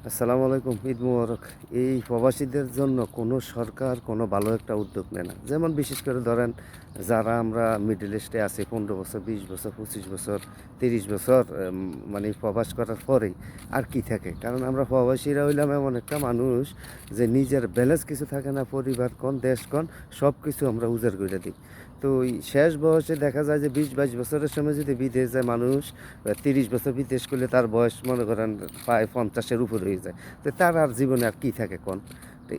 আসসালামু আলাইকুম, ঈদ মুবারক। এই প্রবাসীদের জন্য কোনো সরকার কোনো ভালো একটা উদ্যোগ নেয় না। যেমন বিশেষ করে ধরেন যারা আমরা মিডল ইস্টে আছি 15 বছর, 20 বছর, 25 বছর, 30 বছর মানে প্রবাস করার পরেই আর কি থাকে। কারণ আমরা প্রবাসীরা হইলাম এমন একটা মানুষ যে নিজের ব্যালেন্স কিছু থাকে না, পরিবার কোন দেশ কোন সব কিছু আমরা উজাড় করে দিই। তো ওই শেষ বয়সে দেখা যায় যে 20-22 বছরের সময় যদি বিদেশ যায় মানুষ, 30 বছর বিদেশ করলে তার বয়স মনে করেন প্রায় 50-এর উপর হয়ে যায়। তো তার আর জীবনে আর কী থাকে কোন? তো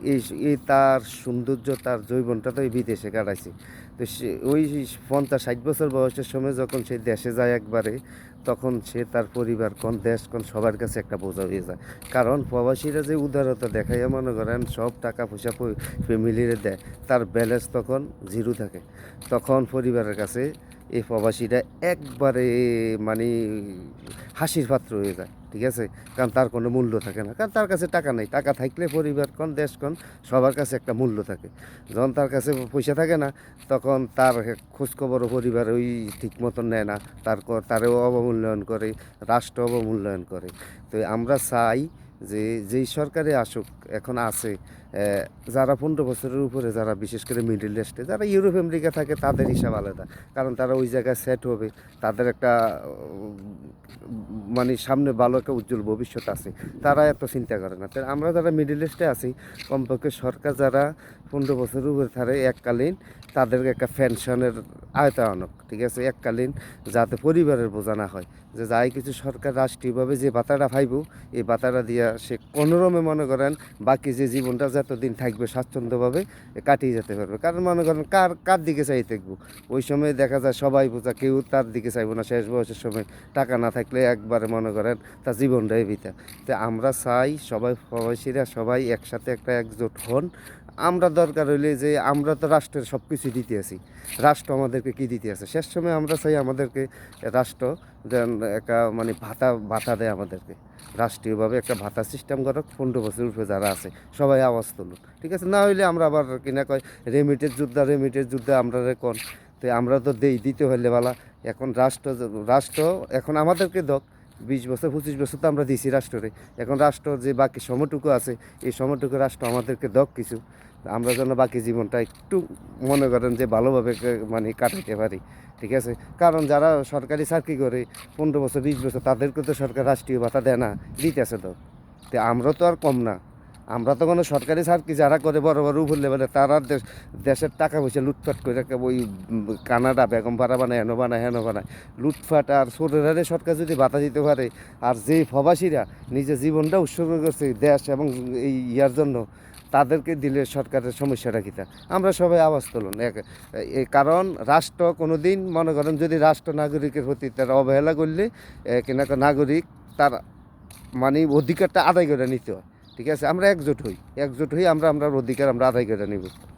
এই তার সৌন্দর্য তার যৌবনটা তো এই বিদেশে কাটাইছে। তো সে ওই 50-60 বছর বয়সের সময় যখন সে দেশে যায় একবারে, তখন সে তার পরিবার কোন দেশ কোন সবার কাছে একটা বোঝা হয়ে যায়। কারণ প্রবাসীরা যে উদারতা দেখাইয়া মনে করেন সব টাকা পয়সা ফ্যামিলিরে দেয়, তার ব্যালেন্স তখন জিরো থাকে। তখন পরিবারের কাছে এই প্রবাসীরা একবারে মানে হাসির পাত্র হয়ে যায়, ঠিক আছে? কারণ তার কোনো মূল্য থাকে না, কারণ তার কাছে টাকা নেই। টাকা থাকলে পরিবার কোন দেশ কোন সবার কাছে একটা মূল্য থাকে। যখন তার কাছে পয়সা থাকে না, তখন তার খোঁজখবরও পরিবার ওই ঠিক মতন নেয় না, তারও অবমূল্যায়ন করে, রাষ্ট্র অবমূল্যায়ন করে। তো আমরা চাই যে যেই সরকারে আসুক, এখন আছে যারা 15 বছরের উপরে, যারা বিশেষ করে মিডল ইস্টে, যারা ইউরোপ আমেরিকা থাকে, তাদের হিসাব আলাদা। কারণ তারা ওই জায়গায় সেট হবে, তাদের একটা মানে সামনে ভালো একটা উজ্জ্বল ভবিষ্যৎ আছে, তারা এত চিন্তা করে না। তাই আমরা যারা মিডল ইস্টে আছি, কমপক্ষে সরকার যারা 15 বছরের উপরে থাকে এককালীন তাদেরকে একটা পেনশনের আওতায়, ঠিক আছে? এককালীন, যাতে পরিবারের বোঝা না হয়। যে যাই কিছু সরকার রাষ্ট্রীয়ভাবে যে ভাতাটা পাইব, এই ভাতাটা দিয়া সে কোনোরমে মনে করেন বাকি যে জীবনটা যতদিন থাকবে স্বাচ্ছন্দ্যভাবে কাটিয়ে যেতে পারবে। কারণ মনে করেন কার কার দিকে চাই থাকবো, ওই সময় দেখা যায় সবাই বোঝা, কেউ তার দিকে চাইবো না। শেষ বয়সের সময় টাকা না থাকলে একবারে মনে করেন তার জীবনটাই বিতা। তো আমরা চাই সবাই প্রবাসীরা সবাই একসাথে একটা একজোট হন। আমরা দরকার হইলে যে আমরা তো রাষ্ট্রের সব কিছু দিতে আছি, রাষ্ট্র আমাদেরকে কি দিতে আছে, শেষ সময় আমরা চাই আমাদেরকে রাষ্ট্র যেন একটা মানে ভাতা ভাতা দেয় আমাদেরকে। রাষ্ট্রীয়ভাবে একটা ভাতা সিস্টেম করো, 15 বছর উপরে যারা আছে সবাই আওয়াজ তুলুন, ঠিক আছে? না হইলে আমরা আবার কিনা কয় রেমিটের যুদ্ধ আমরা কোন। তো আমরা তো দিতে হইলে বালা। এখন রাষ্ট্র এখন আমাদেরকে দক, 20 বছর 25 বছর তো আমরা দিছি রাষ্ট্রে। এখন রাষ্ট্র যে বাকি সময়টুকু আছে, এই সময়টুকু রাষ্ট্র আমাদেরকে দক কিছু, আমরা যেন বাকি জীবনটা একটু মনে করেন যে ভালোভাবে মানে কাটাতে পারি, ঠিক আছে? কারণ যারা সরকারি চাকরি করে 15 বছর 20 বছর, তাদেরকে তো সরকার রাষ্ট্রীয় ভাতা দেয় না, দিতেছে তো। তো আমরা তো আর কম না। আমরা তো কোনো সরকারি চাকরি যারা করে বড় বড় উপর লেভেলে, তারা দেশের টাকা পয়সা লুটপাট করে ওই কানাডা বেগম পাড়া বানায়, হেন বানায় লুটপাট। আর ছোটরারে সরকার যদি ভাতা দিতে পারে, আর যেই প্রবাসীরা নিজের জীবনটা উৎসর্গ করছে দেশ এবং এই ইয়ার জন্য, তাদেরকে দিলে সরকারের সমস্যাটা কী তা? আমরা সবাই আওয়াজ তুলুন কারণ রাষ্ট্র কোনো দিন মনে করেন যদি রাষ্ট্র নাগরিকের প্রতি তারা অবহেলা করলে কিনা নাগরিক তার মানে অধিকারটা আদায় করে নিতে হয়, ঠিক আছে? আমরা একজোট হই আমরা অধিকার আমরা আদায় করে নিব।